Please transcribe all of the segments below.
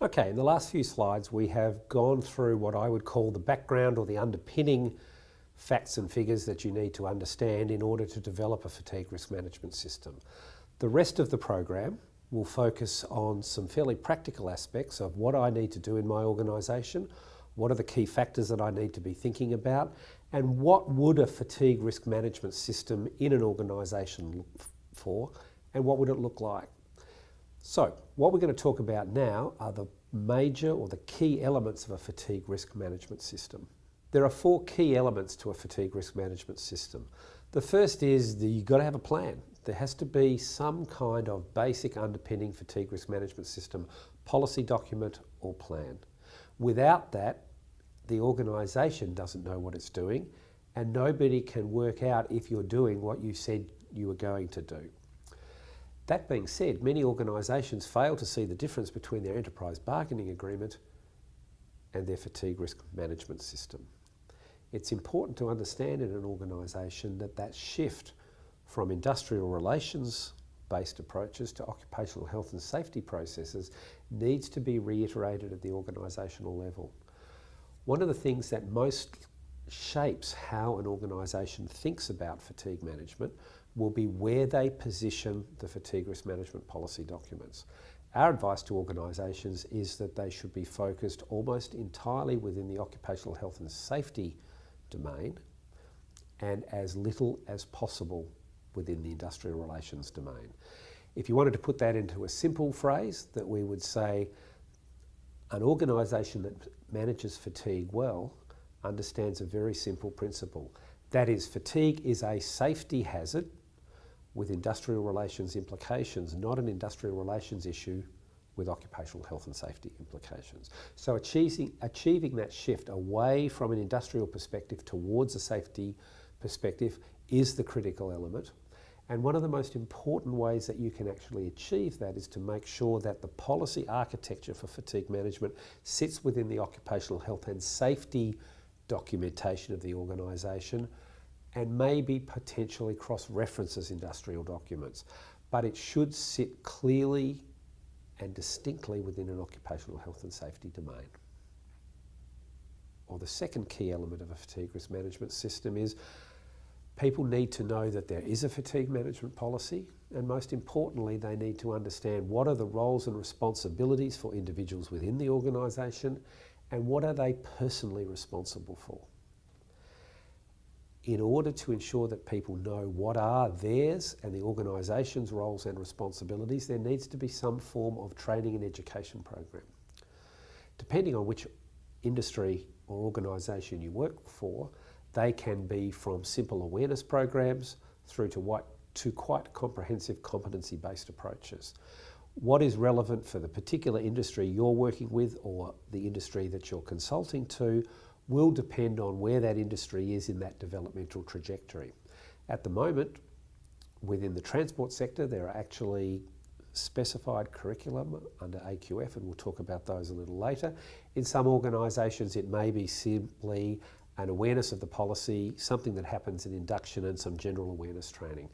Okay, in the last few slides we have gone through what I would call the background or the underpinning facts and figures that you need to understand in order to develop a fatigue risk management system. The rest of the program will focus on some fairly practical aspects of what I need to do in my organisation, what are the key factors that I need to be thinking about, and what would a fatigue risk management system in an organisation look for, and what would it look like. So, what we're going to talk about now are the major or the key elements of a fatigue risk management system. There are 4 key elements to a fatigue risk management system. The first is that you've got to have a plan. There has to be some kind of basic underpinning fatigue risk management system, policy document or plan. Without that, the organisation doesn't know what it's doing and nobody can work out if you're doing what you said you were going to do. That being said, many organisations fail to see the difference between their enterprise bargaining agreement and their fatigue risk management system. It's important to understand in an organisation that that shift from industrial relations based approaches to occupational health and safety processes needs to be reiterated at the organisational level. One of the things that most shapes how an organisation thinks about fatigue management will be where they position the fatigue risk management policy documents. Our advice to organisations is that they should be focused almost entirely within the occupational health and safety domain and as little as possible within the industrial relations domain. If you wanted to put that into a simple phrase, that we would say an organisation that manages fatigue well understands a very simple principle. That is, fatigue is a safety hazard with industrial relations implications, not an industrial relations issue with occupational health and safety implications. So achieving that shift away from an industrial perspective towards a safety perspective is the critical element. And one of the most important ways that you can actually achieve that is to make sure that the policy architecture for fatigue management sits within the occupational health and safety documentation of the organisation and maybe potentially cross-references industrial documents. But it should sit clearly and distinctly within an occupational health and safety domain. Or the second key element of a fatigue risk management system is people need to know that there is a fatigue management policy, and most importantly, they need to understand what are the roles and responsibilities for individuals within the organisation and what are they personally responsible for. In order to ensure that people know what are theirs and the organisation's roles and responsibilities, there needs to be some form of training and education program. Depending on which industry or organisation you work for, they can be from simple awareness programs through to quite comprehensive competency-based approaches. What is relevant for the particular industry you're working with or the industry that you're consulting to will depend on where that industry is in that developmental trajectory. At the moment, within the transport sector, there are actually specified curriculum under AQF, and we'll talk about those a little later. In some organisations, it may be simply an awareness of the policy, something that happens in induction and some general awareness training.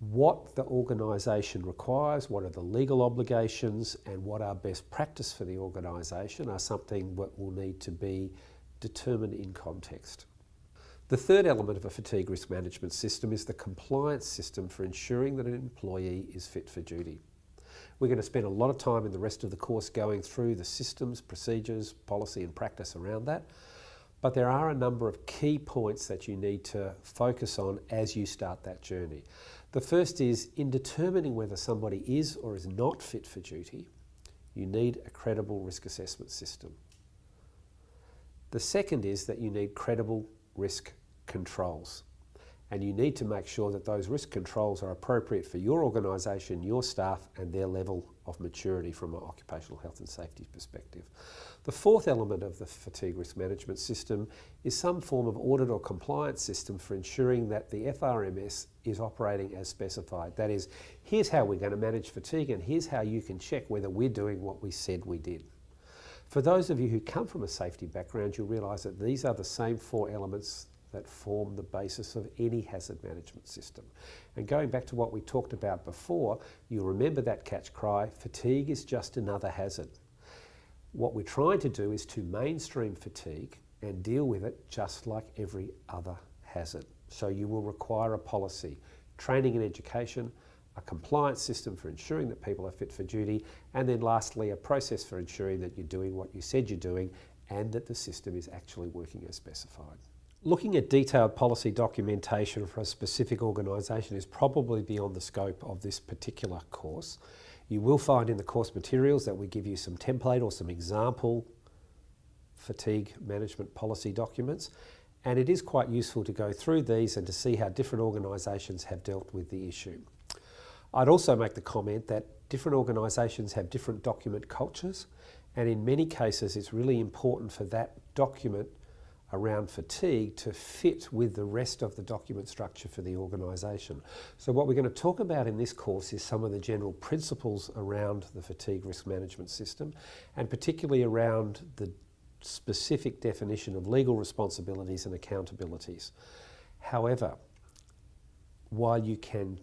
What the organisation requires, what are the legal obligations, and what are best practice for the organisation are something that will need to be determined in context. The third element of a fatigue risk management system is the compliance system for ensuring that an employee is fit for duty. We're going to spend a lot of time in the rest of the course going through the systems, procedures, policy and practice around that. But there are a number of key points that you need to focus on as you start that journey. The first is, in determining whether somebody is or is not fit for duty, you need a credible risk assessment system. The second is that you need credible risk controls. And you need to make sure that those risk controls are appropriate for your organisation, your staff, and their level of maturity from an occupational health and safety perspective. The fourth element of the fatigue risk management system is some form of audit or compliance system for ensuring that the FRMS is operating as specified. That is, here's how we're going to manage fatigue and here's how you can check whether we're doing what we said we did. For those of you who come from a safety background, you'll realise that these are the same 4 elements that form the basis of any hazard management system. And going back to what we talked about before, you'll remember that catch cry, fatigue is just another hazard. What we're trying to do is to mainstream fatigue and deal with it just like every other hazard. So you will require a policy, training and education, a compliance system for ensuring that people are fit for duty, and then lastly a process for ensuring that you're doing what you said you're doing and that the system is actually working as specified. Looking at detailed policy documentation for a specific organisation is probably beyond the scope of this particular course. You will find in the course materials that we give you some template or some example fatigue management policy documents, and it is quite useful to go through these and to see how different organisations have dealt with the issue. I'd also make the comment that different organisations have different document cultures, and in many cases it's really important for that document around fatigue to fit with the rest of the document structure for the organisation. So what we're going to talk about in this course is some of the general principles around the fatigue risk management system, and particularly around the specific definition of legal responsibilities and accountabilities. However, while you can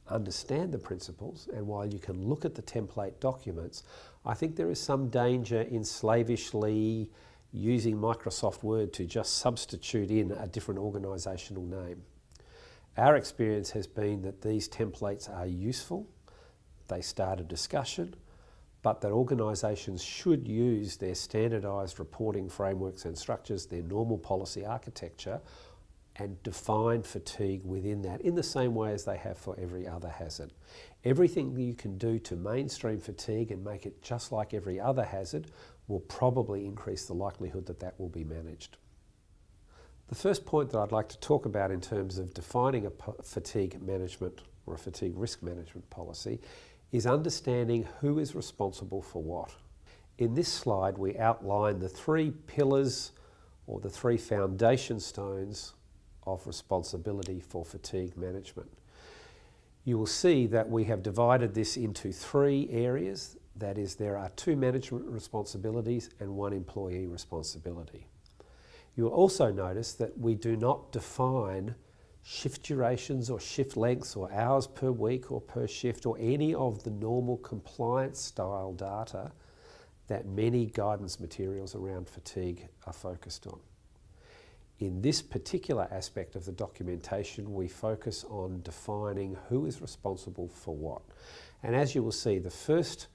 understand the principles and while you can look at the template documents, I think there is some danger in slavishly using Microsoft Word to just substitute in a different organisational name. Our experience has been that these templates are useful, they start a discussion, but that organisations should use their standardised reporting frameworks and structures, their normal policy architecture, and define fatigue within that in the same way as they have for every other hazard. Everything that you can do to mainstream fatigue and make it just like every other hazard will probably increase the likelihood that that will be managed. The first point that I'd like to talk about in terms of defining a fatigue management or a fatigue risk management policy is understanding who is responsible for what. In this slide we outline the three pillars or the three foundation stones of responsibility for fatigue management. You will see that we have divided this into three areas. That is, there are two management responsibilities and one employee responsibility. You will also notice that we do not define shift durations or shift lengths or hours per week or per shift or any of the normal compliance style data that many guidance materials around fatigue are focused on. In this particular aspect of the documentation, we focus on defining who is responsible for what. And as you will see, the first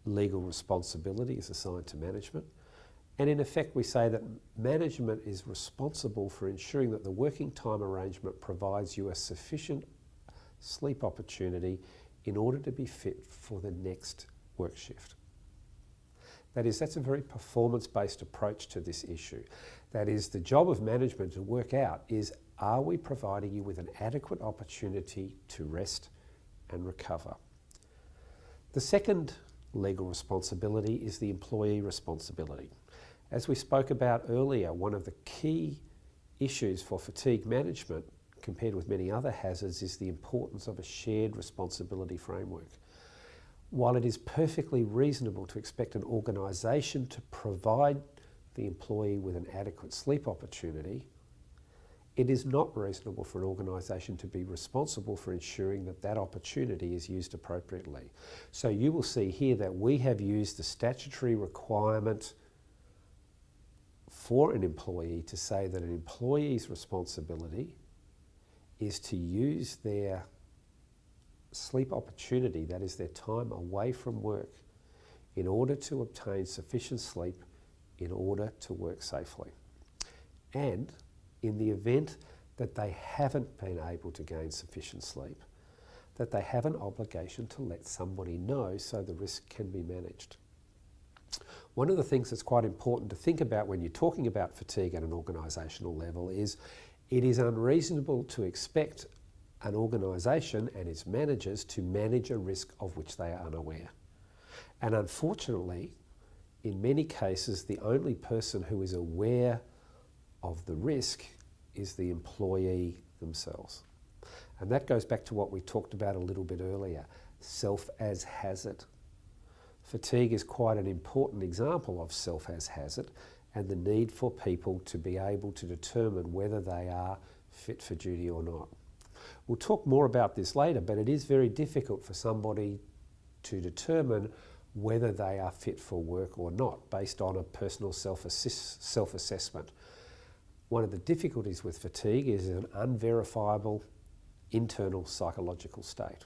legal responsibility is assigned to management. And in effect, we say that management is responsible for ensuring that the working time arrangement provides you a sufficient sleep opportunity in order to be fit for the next work shift. That is, that's a very performance-based approach to this issue. That is, the job of management to work out is, are we providing you with an adequate opportunity to rest and recover? The second legal responsibility is the employee responsibility. As we spoke about earlier, one of the key issues for fatigue management compared with many other hazards is the importance of a shared responsibility framework. While it is perfectly reasonable to expect an organisation to provide the employee with an adequate sleep opportunity, it is not reasonable for an organisation to be responsible for ensuring that that opportunity is used appropriately. So you will see here that we have used the statutory requirement for an employee to say that an employee's responsibility is to use their sleep opportunity, that is their time away from work, in order to obtain sufficient sleep in order to work safely. And in the event that they haven't been able to gain sufficient sleep, that they have an obligation to let somebody know so the risk can be managed. One of the things that's quite important to think about when you're talking about fatigue at an organisational level is it is unreasonable to expect an organisation and its managers to manage a risk of which they are unaware. And unfortunately, in many cases, the only person who is aware of the risk is the employee themselves. And that goes back to what we talked about a little bit earlier, self as hazard. Fatigue is quite an important example of self as hazard and the need for people to be able to determine whether they are fit for duty or not. We'll talk more about this later, but it is very difficult for somebody to determine whether they are fit for work or not based on a personal self-assessment. One of the difficulties with fatigue is an unverifiable internal psychological state.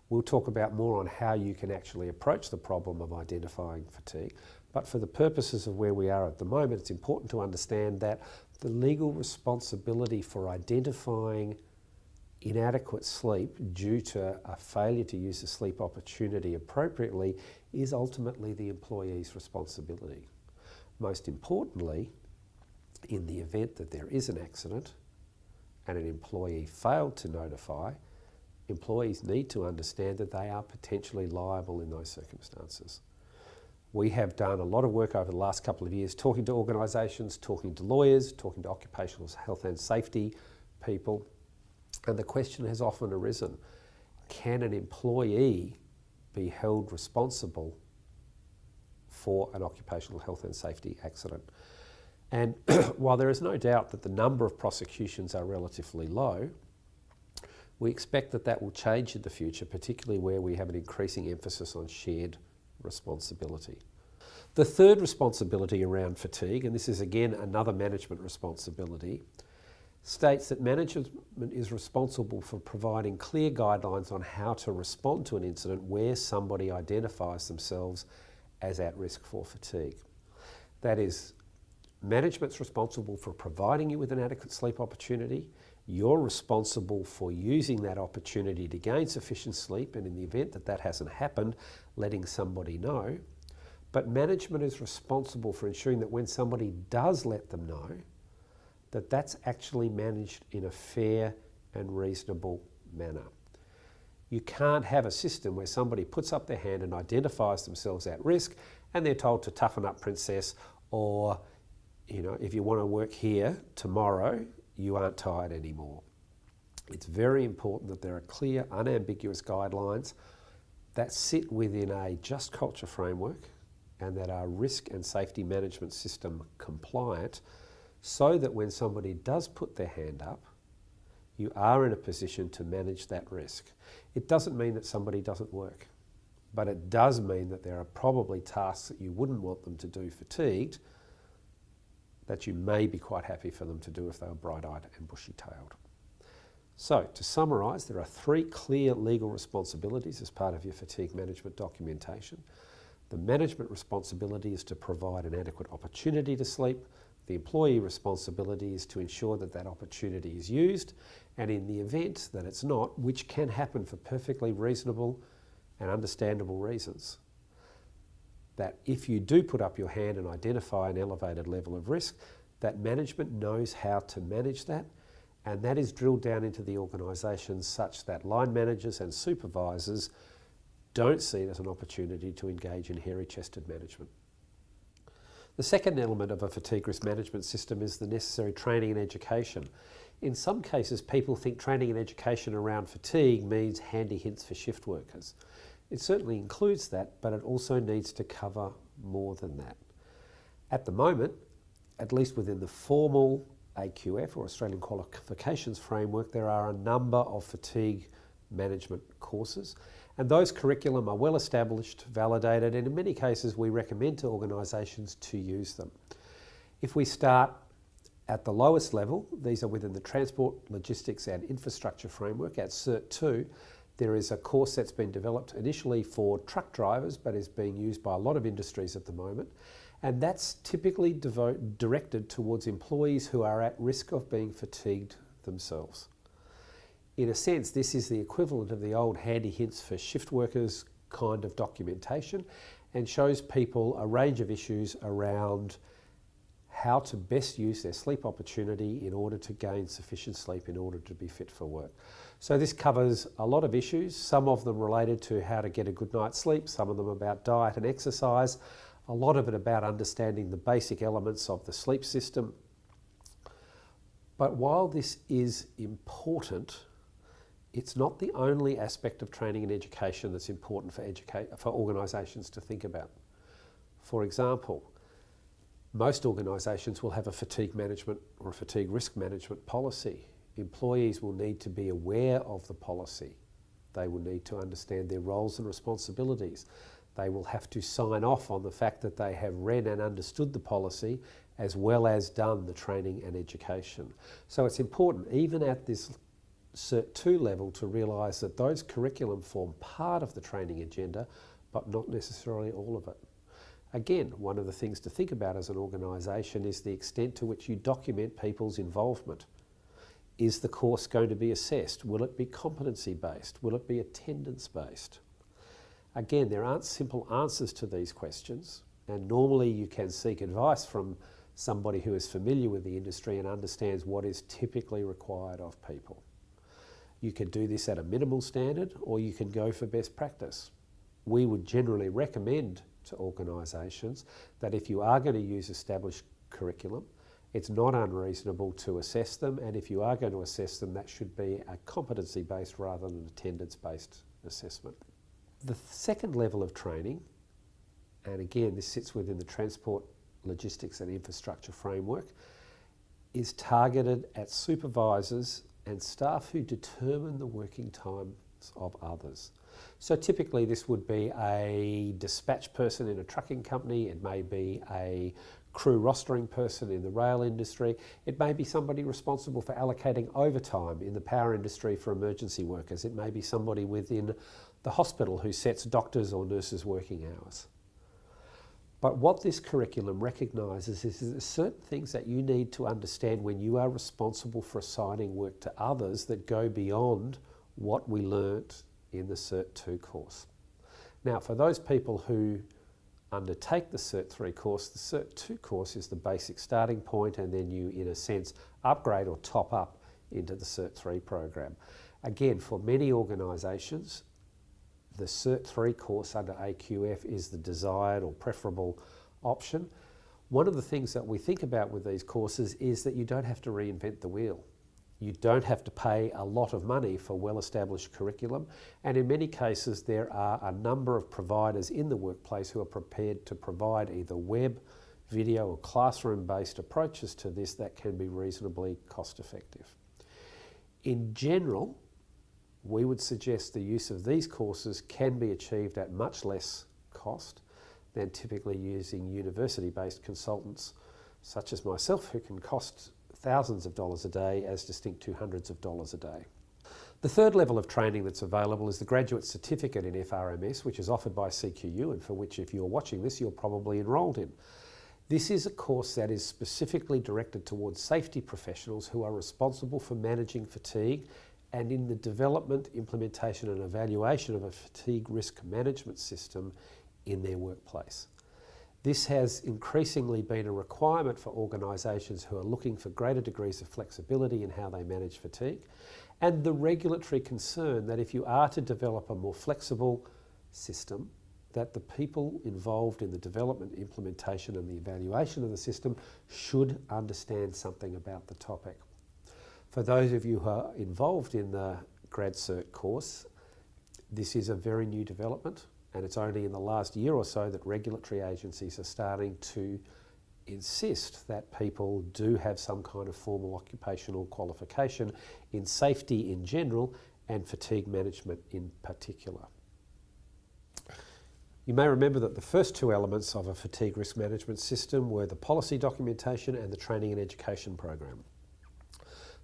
We'll talk about more on how you can actually approach the problem of identifying fatigue, but for the purposes of where we are at the moment, it's important to understand that the legal responsibility for identifying inadequate sleep due to a failure to use the sleep opportunity appropriately is ultimately the employee's responsibility. Most importantly, in the event that there is an accident and an employee failed to notify, employees need to understand that they are potentially liable in those circumstances. We have done a lot of work over the last couple of years talking to organisations, talking to lawyers, talking to occupational health and safety people, and the question has often arisen, can an employee be held responsible for an occupational health and safety accident? And while there is no doubt that the number of prosecutions are relatively low, we expect that that will change in the future, particularly where we have an increasing emphasis on shared responsibility. The third responsibility around fatigue, and this is again another management responsibility, states that management is responsible for providing clear guidelines on how to respond to an incident where somebody identifies themselves as at risk for fatigue. That is, management's responsible for providing you with an adequate sleep opportunity. You're responsible for using that opportunity to gain sufficient sleep, and in the event that that hasn't happened, letting somebody know. But management is responsible for ensuring that when somebody does let them know, that that's actually managed in a fair and reasonable manner. You can't have a system where somebody puts up their hand and identifies themselves at risk and they're told to toughen up, princess, or, you know, if you want to work here tomorrow, you aren't tired anymore. It's very important that there are clear, unambiguous guidelines that sit within a just culture framework and that are risk and safety management system compliant, so that when somebody does put their hand up, you are in a position to manage that risk. It doesn't mean that somebody doesn't work, but it does mean that there are probably tasks that you wouldn't want them to do fatigued, that you may be quite happy for them to do if they were bright-eyed and bushy-tailed. So, to summarise, there are 3 clear legal responsibilities as part of your fatigue management documentation. The management responsibility is to provide an adequate opportunity to sleep. The employee responsibility is to ensure that that opportunity is used, and in the event that it's not, which can happen for perfectly reasonable and understandable reasons, that if you do put up your hand and identify an elevated level of risk, that management knows how to manage that, and that is drilled down into the organisation such that line managers and supervisors don't see it as an opportunity to engage in hairy-chested management. The second element of a fatigue risk management system is the necessary training and education. In some cases, people think training and education around fatigue means handy hints for shift workers. It certainly includes that, but it also needs to cover more than that. At the moment, at least within the formal AQF or Australian Qualifications Framework, there are a number of fatigue management courses, and those curriculum are well established, validated, and in many cases we recommend to organisations to use them. If we start at the lowest level, these are within the Transport, Logistics and Infrastructure Framework at Cert 2. There is a course that's been developed initially for truck drivers but is being used by a lot of industries at the moment, and that's typically directed towards employees who are at risk of being fatigued themselves. In a sense, this is the equivalent of the old handy hints for shift workers kind of documentation, and shows people a range of issues around how to best use their sleep opportunity in order to gain sufficient sleep in order to be fit for work. So this covers a lot of issues, some of them related to how to get a good night's sleep, some of them about diet and exercise, a lot of it about understanding the basic elements of the sleep system. But while this is important, it's not the only aspect of training and education that's important for organisations to think about. For example, most organisations will have a fatigue management or a fatigue risk management policy. Employees will need to be aware of the policy. They will need to understand their roles and responsibilities. They will have to sign off on the fact that they have read and understood the policy as well as done the training and education. So it's important, even at this Cert 2 level, to realise that those curriculum form part of the training agenda, but not necessarily all of it. Again, one of the things to think about as an organisation is the extent to which you document people's involvement. Is the course going to be assessed? Will it be competency based? Will it be attendance based? Again, there aren't simple answers to these questions, and normally you can seek advice from somebody who is familiar with the industry and understands what is typically required of people. You can do this at a minimal standard, or you can go for best practice. We would generally recommend to organisations that if you are going to use established curriculum, it's not unreasonable to assess them, and if you are going to assess them, that should be a competency-based rather than an attendance-based assessment. The second level of training, and again this sits within the Transport, Logistics and Infrastructure framework, is targeted at supervisors and staff who determine the working times of others. So typically this would be a dispatch person in a trucking company, it may be a crew rostering person in the rail industry, it may be somebody responsible for allocating overtime in the power industry for emergency workers, it may be somebody within the hospital who sets doctors' or nurses' working hours. But what this curriculum recognises is that there are certain things that you need to understand when you are responsible for assigning work to others that go beyond what we learnt in the Cert 2 course. Now, for those people who undertake the Cert 3 course, the Cert 2 course is the basic starting point, and then you, in a sense, upgrade or top up into the Cert 3 program. Again, for many organisations, the Cert 3 course under AQF is the desired or preferable option. One of the things that we think about with these courses is that you don't have to reinvent the wheel. You don't have to pay a lot of money for well-established curriculum, and in many cases there are a number of providers in the workplace who are prepared to provide either web, video or classroom-based approaches to this that can be reasonably cost-effective. In general, we would suggest the use of these courses can be achieved at much less cost than typically using university-based consultants such as myself, who can cost thousands of dollars a day as distinct to hundreds of dollars a day. The third level of training that's available is the Graduate Certificate in FRMS, which is offered by CQU and for which, if you're watching this, you're probably enrolled in. This is a course that is specifically directed towards safety professionals who are responsible for managing fatigue and in the development, implementation and evaluation of a fatigue risk management system in their workplace. This has increasingly been a requirement for organisations who are looking for greater degrees of flexibility in how they manage fatigue, and the regulatory concern that if you are to develop a more flexible system, that the people involved in the development, implementation and the evaluation of the system should understand something about the topic. For those of you who are involved in the Grad Cert course, this is a very new development, and it's only in the last year or so that regulatory agencies are starting to insist that people do have some kind of formal occupational qualification in safety in general and fatigue management in particular. You may remember that the first two elements of a fatigue risk management system were the policy documentation and the training and education program.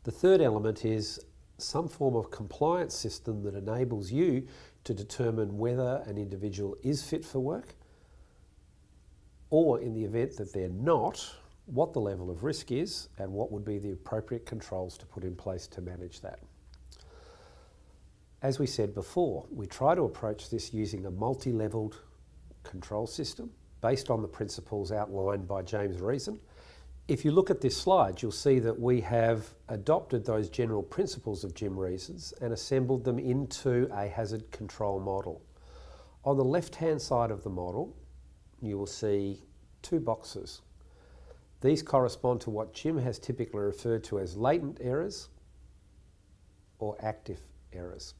The third element is some form of compliance system that enables you to determine whether an individual is fit for work, or in the event that they're not, what the level of risk is and what would be the appropriate controls to put in place to manage that. As we said before, we try to approach this using a multi-leveled control system based on the principles outlined by James Reason. If you look at this slide, you'll see that we have adopted those general principles of Jim Reason's and assembled them into a hazard control model. On the left-hand side of the model, you will see two boxes. These correspond to what Jim has typically referred to as latent errors or active errors.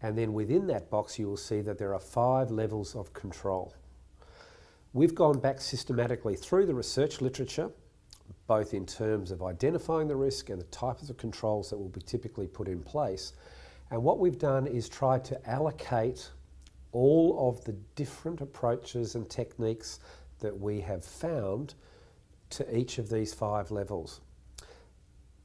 And then within that box, you will see that there are 5 levels of control. We've gone back systematically through the research literature, both in terms of identifying the risk and the types of controls that will be typically put in place. And what we've done is try to allocate all of the different approaches and techniques that we have found to each of these 5 levels.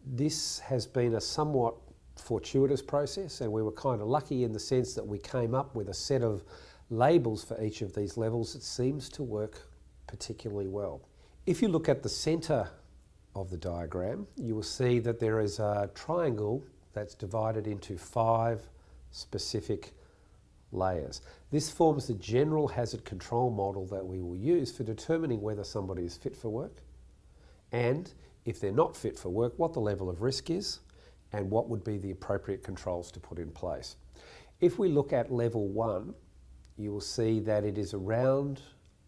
This has been a somewhat fortuitous process, and we were kind of lucky in the sense that we came up with a set of labels for each of these levels that seems to work particularly well. If you look at the centre of the diagram, you will see that there is a triangle that's divided into 5 specific layers. This forms the general hazard control model that we will use for determining whether somebody is fit for work, and if they're not fit for work, what the level of risk is and what would be the appropriate controls to put in place. If we look at level 1, you will see that it is around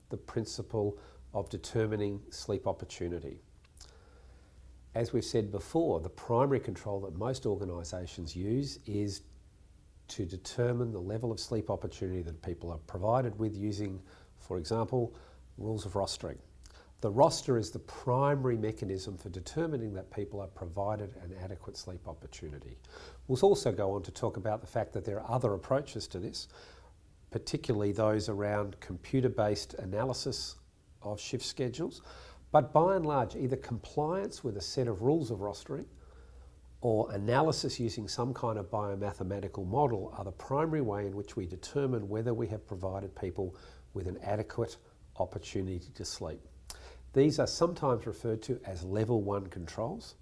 the principle of determining sleep opportunity. As we've said before, the primary control that most organisations use is to determine the level of sleep opportunity that people are provided with using, for example, rules of rostering. The roster is the primary mechanism for determining that people are provided an adequate sleep opportunity. We'll also go on to talk about the fact that there are other approaches to this, particularly those around computer-based analysis of shift schedules. But by and large, either compliance with a set of rules of rostering or analysis using some kind of biomathematical model are the primary way in which we determine whether we have provided people with an adequate opportunity to sleep. These are sometimes referred to as level 1 controls.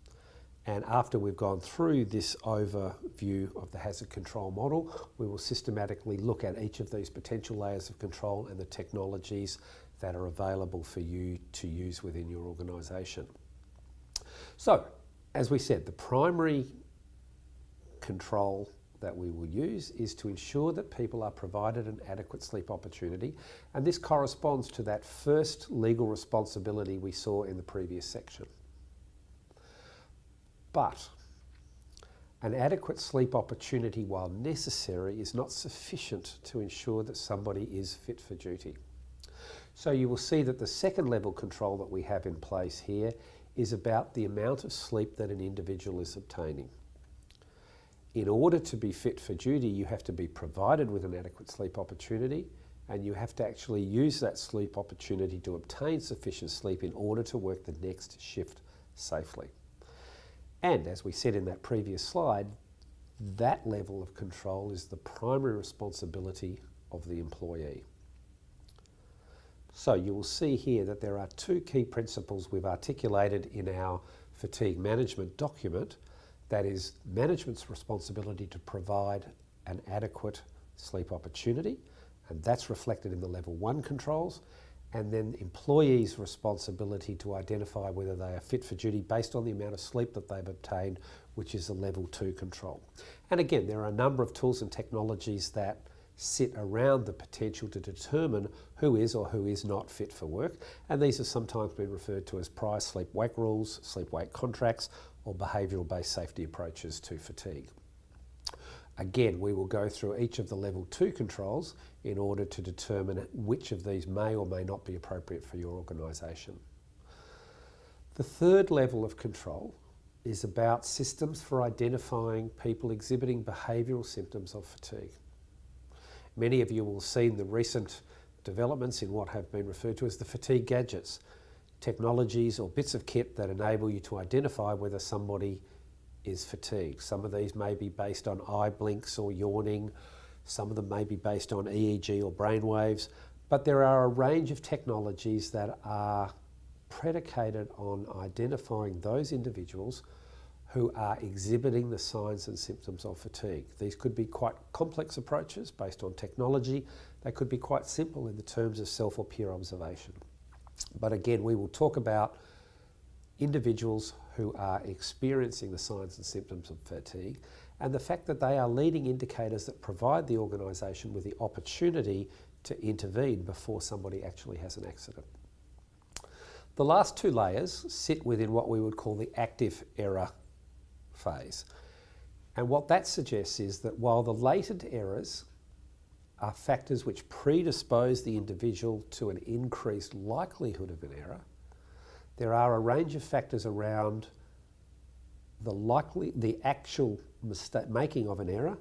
And after we've gone through this overview of the hazard control model, we will systematically look at each of these potential layers of control and the technologies that are available for you to use within your organisation. So, as we said, the primary control that we will use is to ensure that people are provided an adequate sleep opportunity, and this corresponds to that first legal responsibility we saw in the previous section. But an adequate sleep opportunity, while necessary, is not sufficient to ensure that somebody is fit for duty. So you will see that the second level control that we have in place here is about the amount of sleep that an individual is obtaining. In order to be fit for duty, you have to be provided with an adequate sleep opportunity, and you have to actually use that sleep opportunity to obtain sufficient sleep in order to work the next shift safely. And as we said in that previous slide, that level of control is the primary responsibility of the employee. So you will see here that there are 2 key principles we've articulated in our fatigue management document. That is management's responsibility to provide an adequate sleep opportunity, and that's reflected in the level 1 controls, and then employees' responsibility to identify whether they are fit for duty based on the amount of sleep that they've obtained, which is the level 2 control. And again, there are a number of tools and technologies that sit around the potential to determine who is or who is not fit for work, and these have sometimes been referred to as prior sleep-wake rules, sleep-wake contracts, or behavioural-based safety approaches to fatigue. Again, we will go through each of the level 2 controls in order to determine which of these may or may not be appropriate for your organisation. The third level of control is about systems for identifying people exhibiting behavioural symptoms of fatigue. Many of you will have seen the recent developments in what have been referred to as the fatigue gadgets, technologies or bits of kit that enable you to identify whether somebody is fatigued. Some of these may be based on eye blinks or yawning, some of them may be based on EEG or brainwaves, but there are a range of technologies that are predicated on identifying those individuals who are exhibiting the signs and symptoms of fatigue. These could be quite complex approaches based on technology. They could be quite simple in the terms of self or peer observation. But again, we will talk about individuals who are experiencing the signs and symptoms of fatigue and the fact that they are leading indicators that provide the organisation with the opportunity to intervene before somebody actually has an accident. The last 2 layers sit within what we would call the active error phase. And what that suggests is that while the latent errors are factors which predispose the individual to an increased likelihood of an error, there are a range of factors around the actual mistake making of an error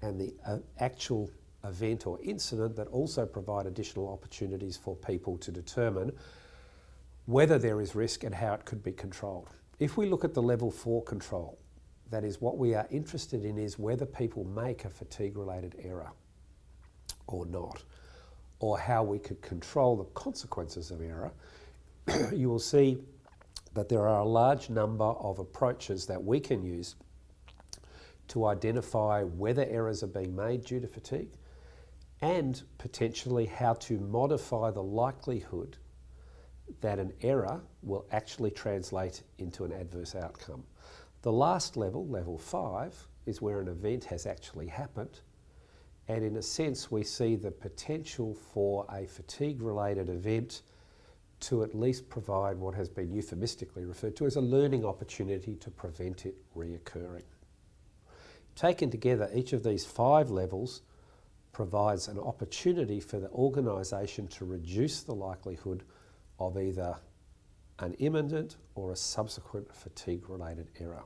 and the actual event or incident that also provide additional opportunities for people to determine whether there is risk and how it could be controlled. If we look at the level 4 control, that is, what we are interested in is whether people make a fatigue-related error or not, or how we could control the consequences of error. You will see that there are a large number of approaches that we can use to identify whether errors are being made due to fatigue and potentially how to modify the likelihood that an error will actually translate into an adverse outcome. The last level, level 5, is where an event has actually happened, and in a sense we see the potential for a fatigue-related event to at least provide what has been euphemistically referred to as a learning opportunity to prevent it reoccurring. Taken together, each of these 5 levels provides an opportunity for the organisation to reduce the likelihood of either an imminent or a subsequent fatigue-related error.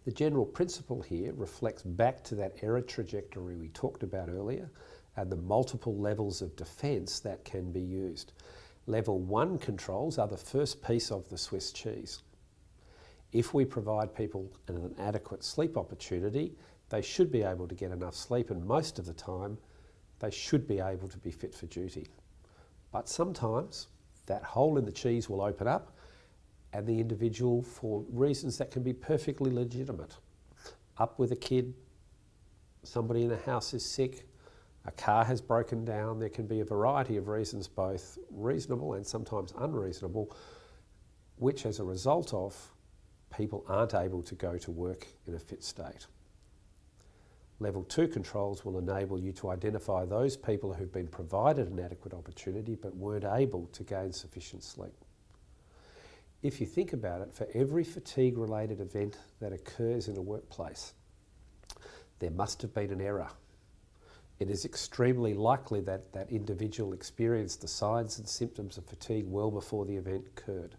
The general principle here reflects back to that error trajectory we talked about earlier and the multiple levels of defence that can be used. Level 1 controls are the first piece of the Swiss cheese. If we provide people an adequate sleep opportunity, they should be able to get enough sleep, and most of the time they should be able to be fit for duty. But sometimes that hole in the cheese will open up and the individual, for reasons that can be perfectly legitimate, up with a kid, somebody in the house is sick, a car has broken down, there can be a variety of reasons, both reasonable and sometimes unreasonable, which as a result of people aren't able to go to work in a fit state. Level 2 controls will enable you to identify those people who've been provided an adequate opportunity but weren't able to gain sufficient sleep. If you think about it, for every fatigue-related event that occurs in a workplace, there must have been an error. It is extremely likely that that individual experienced the signs and symptoms of fatigue well before the event occurred.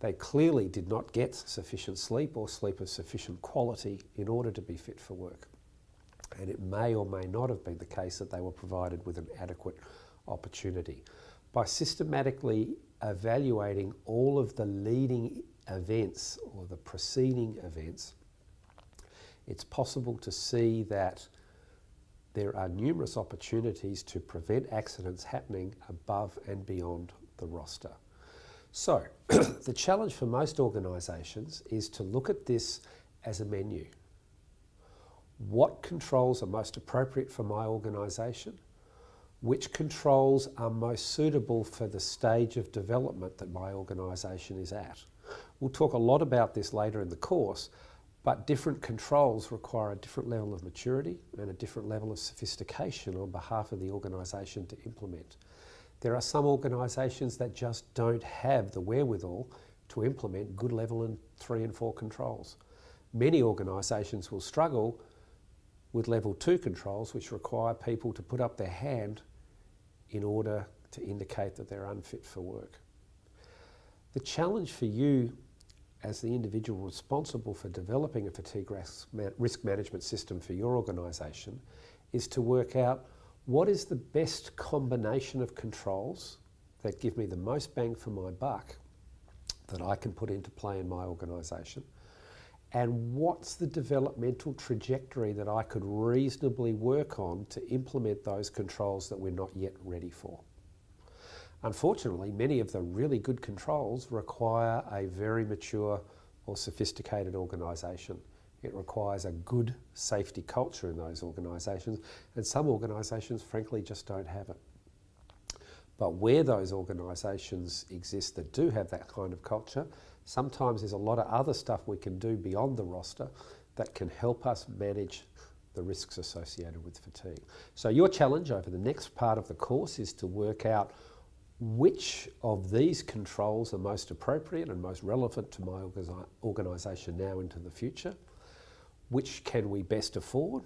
They clearly did not get sufficient sleep or sleep of sufficient quality in order to be fit for work. And it may or may not have been the case that they were provided with an adequate opportunity. By systematically evaluating all of the leading events or the preceding events, it's possible to see that there are numerous opportunities to prevent accidents happening above and beyond the roster. So, the challenge for most organisations is to look at this as a menu. What controls are most appropriate for my organisation? Which controls are most suitable for the stage of development that my organisation is at? We'll talk a lot about this later in the course, but different controls require a different level of maturity and a different level of sophistication on behalf of the organisation to implement. There are some organisations that just don't have the wherewithal to implement good level 3 and 4 controls. Many organisations will struggle with level 2 controls, which require people to put up their hand in order to indicate that they're unfit for work. The challenge for you as the individual responsible for developing a fatigue risk management system for your organisation is to work out what is the best combination of controls that give me the most bang for my buck that I can put into play in my organisation, and what's the developmental trajectory that I could reasonably work on to implement those controls that we're not yet ready for. Unfortunately, many of the really good controls require a very mature or sophisticated organisation. It requires a good safety culture in those organisations, and some organisations frankly just don't have it. But where those organisations exist that do have that kind of culture, sometimes there's a lot of other stuff we can do beyond the roster that can help us manage the risks associated with fatigue. So your challenge over the next part of the course is to work out which of these controls are most appropriate and most relevant to my organisation now into the future, which can we best afford,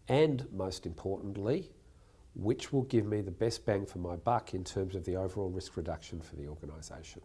and most importantly, which will give me the best bang for my buck in terms of the overall risk reduction for the organisation.